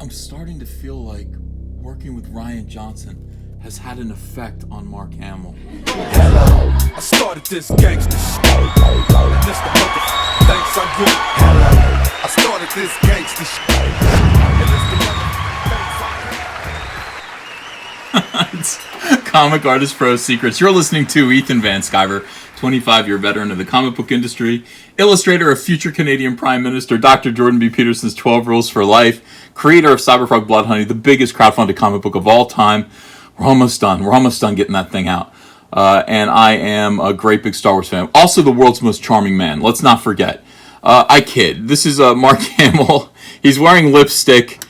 I'm starting to feel like working with Ryan Johnson has had an effect on Mark Hamill. Hello, I started this gangster shit, and this the motherfucking thanks I get. Hello, I started this gangster shit, and this the motherfucking thanks I It's Comic Artist Pro Secrets. You're listening to Ethan Van Sciver, 25-year veteran of the comic book industry, illustrator of future Canadian Prime Minister Dr. Jordan B. Peterson's 12 Rules for Life, creator of Cyberfrog Blood Honey, the biggest crowdfunded comic book of all time. We're almost done. We're almost done getting that thing out. And I am a great big Star Wars fan. Also the world's most charming man. Let's not forget. I kid. This is Mark Hamill. He's wearing lipstick.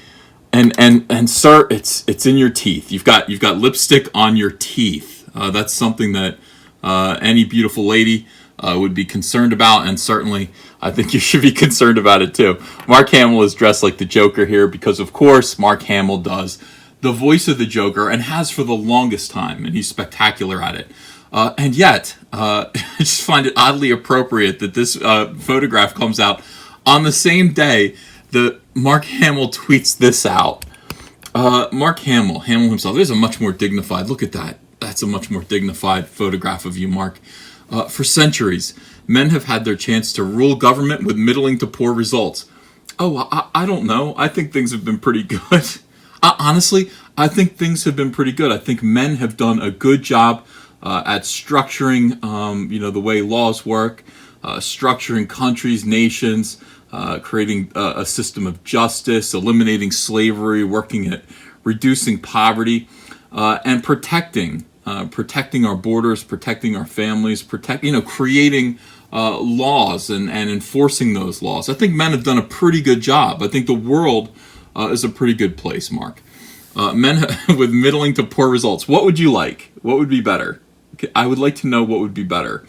And sir, it's in your teeth. You've got lipstick on your teeth. That's something that any beautiful lady would be concerned about, and certainly I think you should be concerned about it too. Mark Hamill is dressed like the Joker here because, of course, Mark Hamill does the voice of the Joker and has for the longest time, and he's spectacular at it. And yet, I just find it oddly appropriate that this photograph comes out on the same day that Mark Hamill tweets this out. Mark Hamill himself, there's a much more dignified, look at that. That's a much more dignified photograph of you, Mark. For centuries, men have had their chance to rule government with middling to poor results. Oh, I don't know. I think things have been pretty good. Honestly, I think things have been pretty good. I think men have done a good job at structuring, the way laws work, structuring countries, nations, creating a system of justice, eliminating slavery, working at reducing poverty, and protecting our borders, protecting our families, creating laws and enforcing those laws. I think men have done a pretty good job. I think the world is a pretty good place, Mark. Men with middling to poor results. What would you like? What would be better? I would like to know what would be better.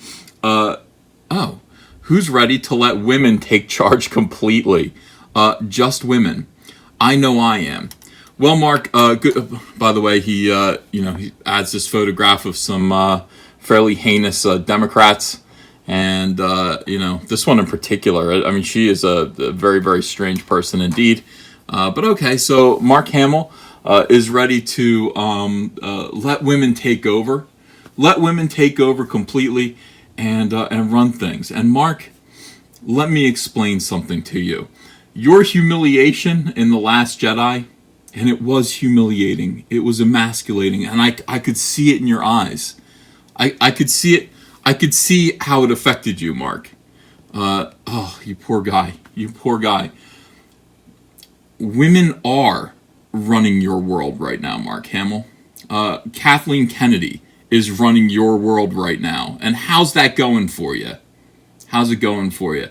Who's ready to let women take charge completely? Just women. I know I am. Well, Mark, good, by the way, he adds this photograph of some fairly heinous Democrats. And, this one in particular, I mean, she is a very, very strange person indeed. But okay, so Mark Hamill is ready to let women take over. Let women take over completely and run things. And Mark, let me explain something to you. Your humiliation in The Last Jedi, and it was humiliating, it was emasculating, and I could see it in your eyes. I could see it. I could see how it affected you, Mark. You poor guy. You poor guy. Women are running your world right now, Mark Hamill. Kathleen Kennedy is running your world right now. And how's that going for you? How's it going for you?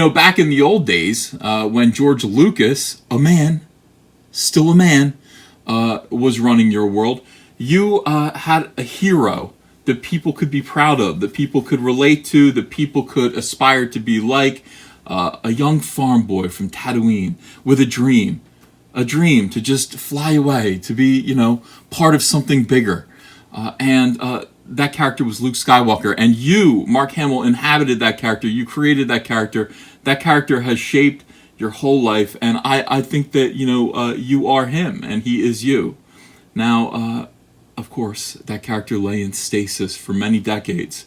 Back in the old days, when George Lucas, a man, still a man, was running your world, you had a hero that people could be proud of, that people could relate to, that people could aspire to be like, a young farm boy from Tatooine with a dream to just fly away, to be, part of something bigger. And that character was Luke Skywalker. And you, Mark Hamill, inhabited that character. You created that character. That character has shaped your whole life. And I think that, you are him and he is you. Now, of course, that character lay in stasis for many decades.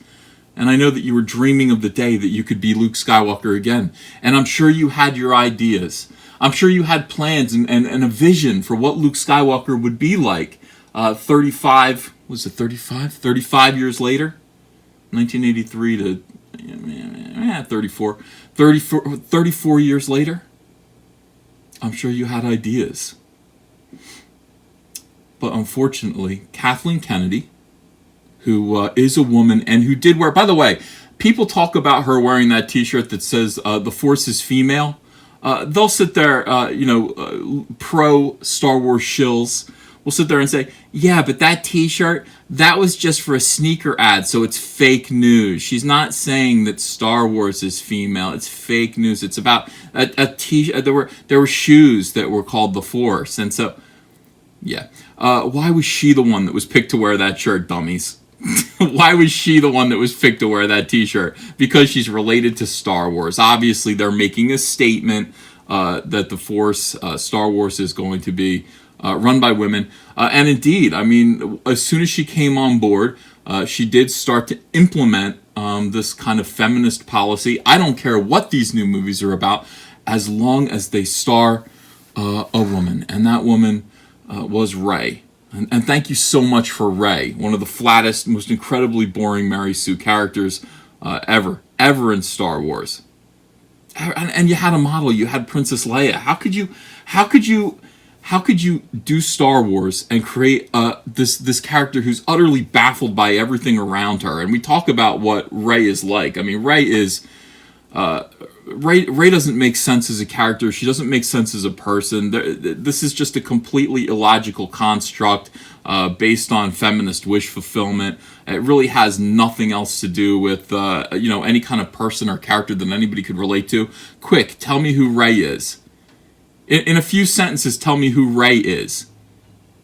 And I know that you were dreaming of the day that you could be Luke Skywalker again. And I'm sure you had your ideas. I'm sure you had plans and a vision for what Luke Skywalker would be like 35 years later? 1983 to 34 years later? I'm sure you had ideas. But unfortunately, Kathleen Kennedy, who is a woman and who did wear, by the way, people talk about her wearing that t-shirt that says the Force is female. They'll sit there, pro Star Wars shills will sit there and say, yeah, but that t-shirt, that was just for a sneaker ad, so it's fake news. She's not saying that Star Wars is female. It's fake news. It's about a t-shirt. There were shoes that were called the Force, and so, yeah. Why was she the one that was picked to wear that shirt, dummies? Why was she the one that was picked to wear that t-shirt? Because she's related to Star Wars. Obviously, they're making a statement that the Force, Star Wars, is going to be run by women. And indeed, I mean, as soon as she came on board, she did start to implement this kind of feminist policy. I don't care what these new movies are about, as long as they star a woman. And that woman was Rey. And thank you so much for Rey, one of the flattest, most incredibly boring Mary Sue characters ever in Star Wars. And you had a model, you had Princess Leia. How could you do Star Wars and create this character who's utterly baffled by everything around her? And we talk about what Rey is like. I mean, Rey doesn't make sense as a character. She doesn't make sense as a person. This is just a completely illogical construct based on feminist wish fulfillment. It really has nothing else to do with any kind of person or character that anybody could relate to. Quick, tell me who Rey is. In a few sentences, tell me who Rey is.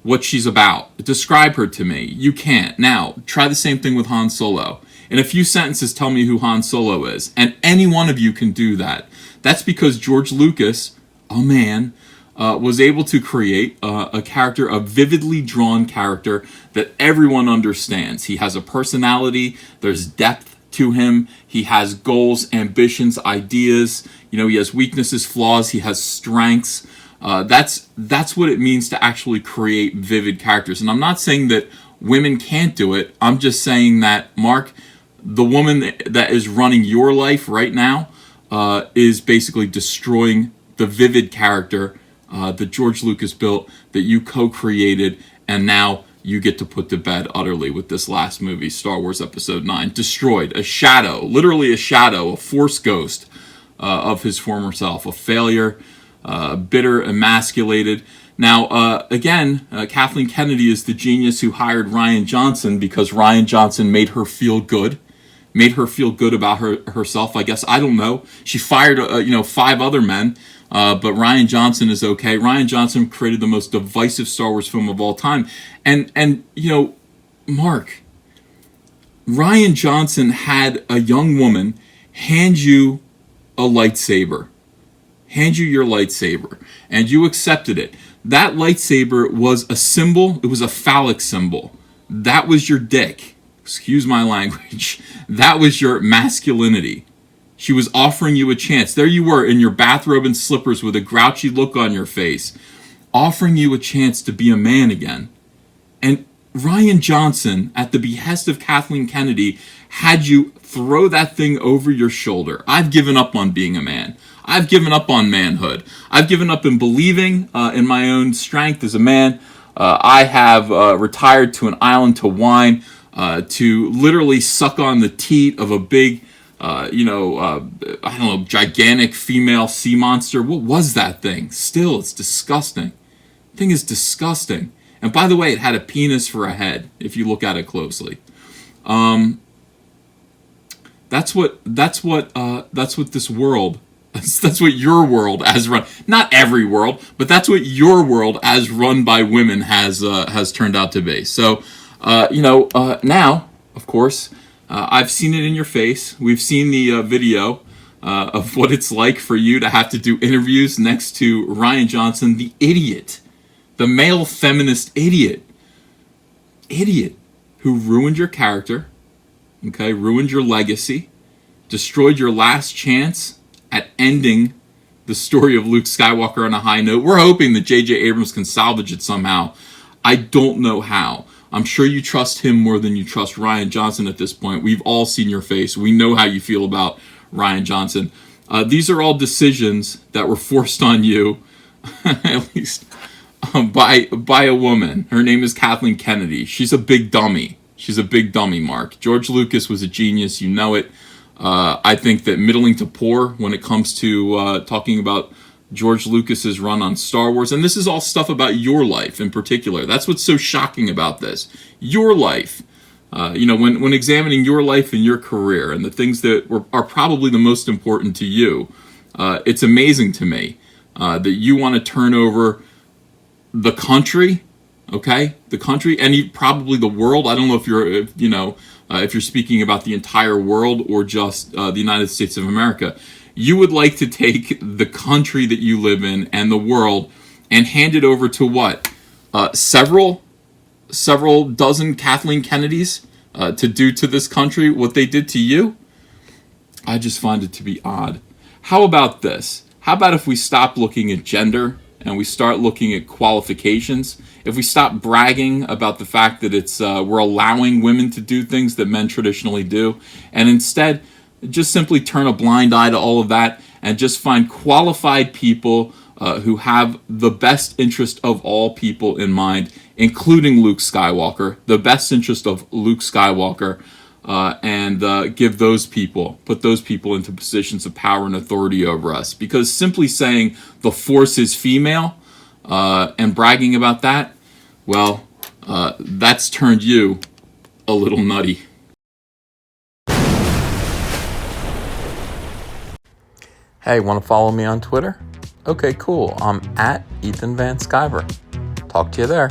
What she's about. Describe her to me. You can't. Now, try the same thing with Han Solo. In a few sentences, tell me who Han Solo is. And any one of you can do that. That's because George Lucas, a man, was able to create a character, a vividly drawn character that everyone understands. He has a personality. There's depth to him. He has goals, ambitions, ideas. He has weaknesses, flaws. He has strengths. That's what it means to actually create vivid characters. And I'm not saying that women can't do it. I'm just saying that, Mark, the woman that is running your life right now is basically destroying the vivid character that George Lucas built, that you co-created, and now you get to put to bed utterly with this last movie, Star Wars Episode 9. Destroyed. A shadow, literally a shadow, a force ghost of his former self. A failure, bitter, emasculated. Now, again, Kathleen Kennedy is the genius who hired Rian Johnson because Rian Johnson made her feel good. Made her feel good about herself, I guess. I don't know. She fired, 5 other men, but Rian Johnson is okay. Rian Johnson created the most divisive Star Wars film of all time. And Mark, Rian Johnson had a young woman hand you a lightsaber. Hand you your lightsaber. And you accepted it. That lightsaber was a symbol. It was a phallic symbol. That was your dick. Excuse my language. That was your masculinity. She was offering you a chance. There you were in your bathrobe and slippers with a grouchy look on your face, offering you a chance to be a man again. And Rian Johnson, at the behest of Kathleen Kennedy, had you throw that thing over your shoulder. I've given up on being a man. I've given up on manhood. I've given up in believing in my own strength as a man. I have retired to an island to whine, to literally suck on the teat of a big, gigantic female sea monster. What was that thing? Still, it's disgusting. The thing is disgusting. And by the way, it had a penis for a head, if you look at it closely. That's what this world. That's what your world as run. Not every world, but that's what your world as run by women has turned out to be. So, now, of course, I've seen it in your face. We've seen the video of what it's like for you to have to do interviews next to Rian Johnson, the idiot, the male feminist idiot who ruined your character, okay, ruined your legacy, destroyed your last chance at ending the story of Luke Skywalker on a high note. We're hoping that J.J. Abrams can salvage it somehow. I don't know how. I'm sure you trust him more than you trust Rian Johnson at this point. We've all seen your face. We know how you feel about Rian Johnson. These are all decisions that were forced on you, at least by a woman. Her name is Kathleen Kennedy. She's a big dummy. She's a big dummy, Mark. George Lucas was a genius. You know it. I think that middling to poor when it comes to talking about George Lucas's run on Star Wars, and this is all stuff about your life in particular. That's what's so shocking about this. Your life. When examining your life and your career and the things that are probably the most important to you, it's amazing to me that you want to turn over the country, okay? The country, and probably the world. I don't know if you're speaking about the entire world or just the United States of America. You would like to take the country that you live in and the world and hand it over to what? Several dozen Kathleen Kennedys to do to this country what they did to you? I just find it to be odd. How about this? How about if we stop looking at gender and we start looking at qualifications? If we stop bragging about the fact that we're allowing women to do things that men traditionally do, and instead just simply turn a blind eye to all of that and just find qualified people who have the best interest of all people in mind, including Luke Skywalker, the best interest of Luke Skywalker, and put those people into positions of power and authority over us. Because simply saying the Force is female and bragging about that, well, that's turned you a little nutty. Hey, want to follow me on Twitter? Okay, cool. I'm at Ethan Van Sciver. Talk to you there.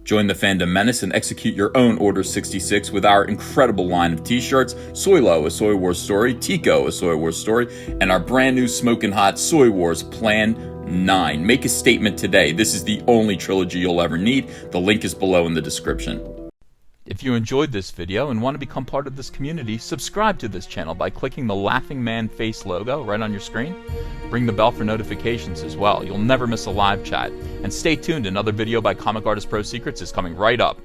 Join the fandom menace and execute your own Order 66 with our incredible line of t-shirts, Soylo, a Soy Wars story, Tico, a Soy Wars story, and our brand new smoking hot Soy Wars Plan 9. Make a statement today. This is the only trilogy you'll ever need. The link is below in the description. If you enjoyed this video and want to become part of this community, subscribe to this channel by clicking the laughing man face logo right on your screen. Ring the bell for notifications as well. You'll never miss a live chat. And stay tuned, another video by Comic Artist Pro Secrets is coming right up.